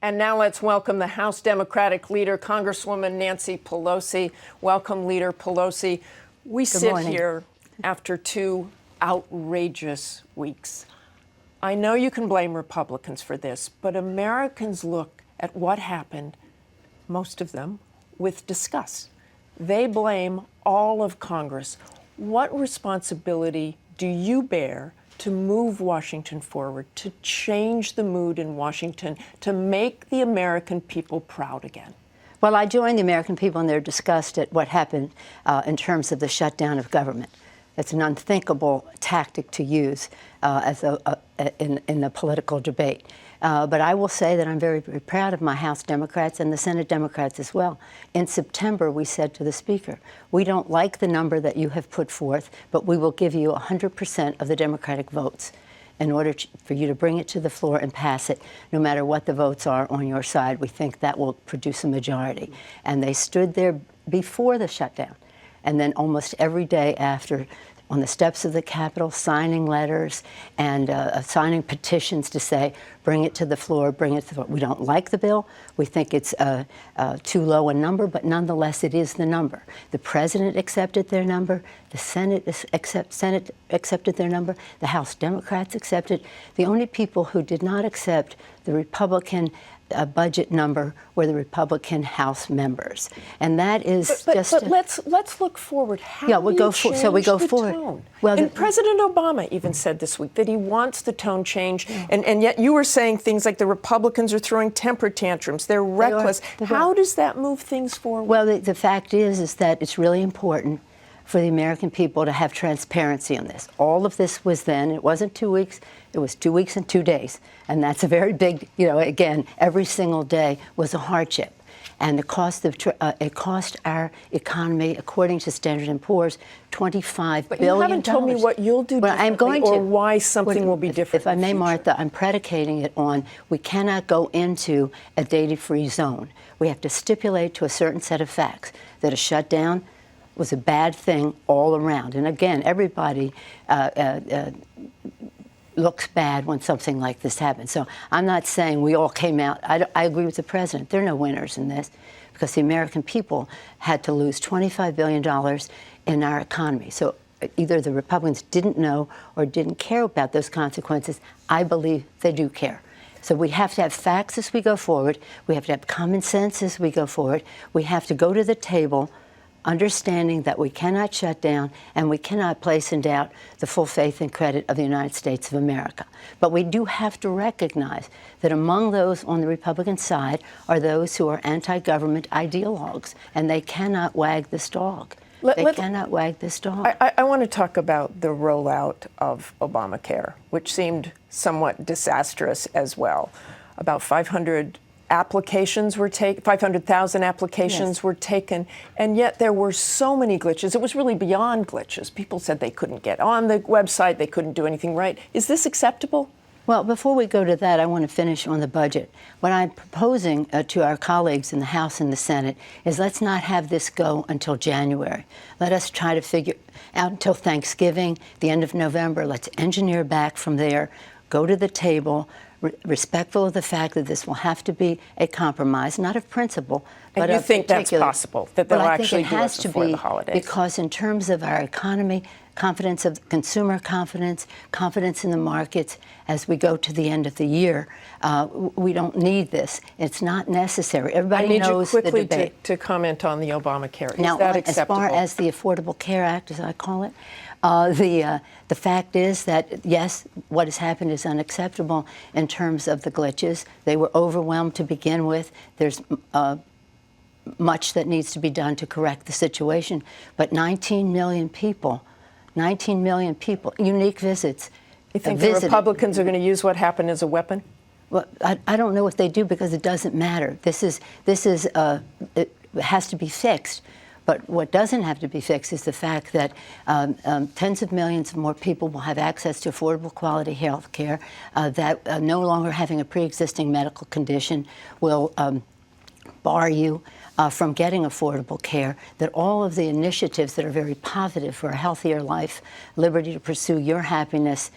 And now let's welcome the House Democratic Leader, Congresswoman Nancy Pelosi. Welcome, Leader Pelosi. We sit here after 2 outrageous weeks. I know you can blame Republicans for this, but Americans look at what happened, most of them, with disgust. They blame all of Congress. What responsibility do you bear to move Washington forward, to change the mood in Washington, to make the American people proud again? Well, I join the American people in their disgust at what happened in terms of the shutdown of government. It's an unthinkable tactic to use in the political debate. But I will say that I'm very, very proud of my House Democrats and the Senate Democrats as well. In September, we said to the Speaker, we don't like the number that you have put forth, but we will give you 100% of the Democratic votes in order for you to bring it to the floor and pass it, no matter what the votes are on your side. We think that will produce a majority. And they stood there before the shutdown, and then almost every day after, on the steps of the Capitol, signing letters and signing petitions to say, bring it to the floor, bring it to the floor. We don't like the bill. We think it's too low a number, but nonetheless, it is the number. The President accepted their number. The Senate accepted their number. The House Democrats accepted. The only people who did not accept the Republican budget number were the Republican House members, and that is But let's look forward. How yeah, we go forward. Tone? Well, and President Obama even said this week that he wants the tone change, and yet you were saying things like the Republicans are throwing temper tantrums. They're reckless. How does that move things forward? Well, the fact is that it's really important for the American people to have transparency on this. All of this was then. It wasn't 2 weeks. It was 2 weeks and 2 days. And that's a very big, again, every single day was a hardship. And the cost of it cost our economy, according to Standard & Poor's, $25 billion. But you haven't told me what you'll do differently or why something will be different. If I may, Martha, I'm predicating it on we cannot go into a data-free zone. We have to stipulate to a certain set of facts that a shutdown was a bad thing all around. And again, everybody looks bad when something like this happens. So I'm not saying we all came out. I agree with the President. There are no winners in this because the American people had to lose $25 billion in our economy. So either the Republicans didn't know or didn't care about those consequences. I believe they do care. So we have to have facts as we go forward. We have to have common sense as we go forward. We have to go to the table understanding that we cannot shut down and we cannot place in doubt the full faith and credit of the United States of America. But we do have to recognize that among those on the Republican side are those who are anti-government ideologues, and they cannot wag this dog. They cannot wag this dog. I want to talk about the rollout of OBAMACARE, which seemed somewhat disastrous as well. About 500,000 applications were taken, and yet there were so many glitches. It was really beyond glitches. People said they couldn't get on the website, they couldn't do anything right. Is this acceptable? Well, before we go to that, I want to finish on the budget. What I'm proposing to our colleagues in the House and the Senate is let's not have this go until January. Let us try to figure out until Thanksgiving, the end of November. Let's engineer back from there, go to the table, respectful of the fact that this will have to be a compromise, not of principle, but of you think that's possible, that they'll actually do it before the holidays? Because in terms of our economy, confidence of consumer confidence in the markets as we go to the end of the year, we don't need this. It's not necessary. Everybody knows the debate. I need you quickly to comment on the Obamacare. Is now, that acceptable? As far as the Affordable Care Act, as I call it, the fact is that, yes, what has happened is unacceptable in terms of the glitches. They were overwhelmed to begin with. There's much that needs to be done to correct the situation. But 19 million people, unique visits. You think the Republicans are going to use what happened as a weapon? Well, I don't know if they do because it doesn't matter. It has to be fixed. But what doesn't have to be fixed is the fact that tens of millions more people will have access to affordable quality health care, that no longer having a pre-existing medical condition will bar you from getting affordable care, that all of the initiatives that are very positive for a healthier life, liberty to pursue your happiness,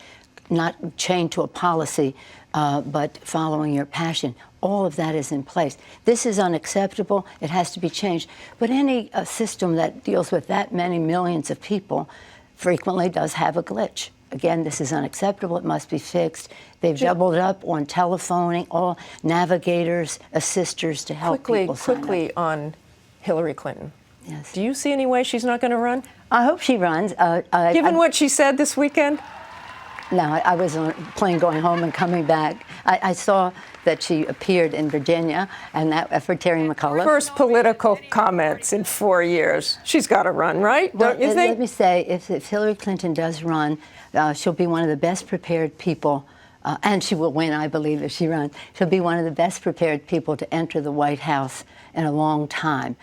not chained to a policy, but following your passion, all of that is in place. This is unacceptable. It has to be changed. But any system that deals with that many millions of people frequently does have a glitch. Again, this is unacceptable. It must be fixed. They've doubled up on telephoning, all navigators, assisters to help people sign up. Quickly on Hillary Clinton. Yes. Do you see any way she's not going to run? I hope she runs. Given what she said this weekend? No, I was on a plane going home and coming back. I saw that she appeared in Virginia, and that for Terry McAuliffe. First political comments in 4 years. She's got to run, right? Well, Don't you think? Let me say, if Hillary Clinton does run, she'll be one of the best prepared people, and she will win, I believe, if she runs. She'll be one of the best prepared people to enter the White House in a long time.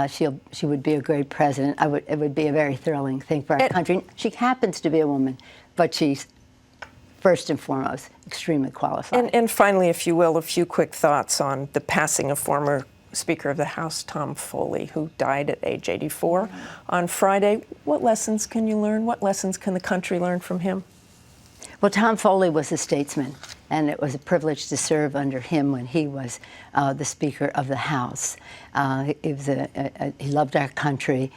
She would be a great president. It would be a very thrilling thing for our country. She happens to be a woman, but she's first and foremost extremely qualified. And finally, if you will, a few quick thoughts on the passing of former Speaker of the House Tom Foley, who died at age 84 on Friday. What lessons can you learn? What lessons can the country learn from him? Well, Tom Foley was a statesman, and it was a privilege to serve under him when he was the Speaker of the House. He loved our country.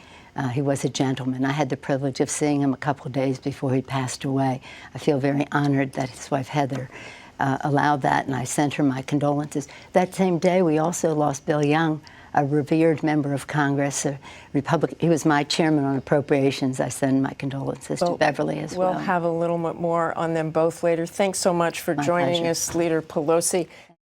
He was a gentleman. I had the privilege of seeing him a couple of days before he passed away. I feel very honored that his wife, Heather, allowed that, and I sent her my condolences. That same day, we also lost Bill Young, a revered member of Congress, a Republican. He was my chairman on appropriations. I send my condolences to Beverly as well. We'll have a little bit more on them both later. Thanks so much for joining us, Leader Pelosi.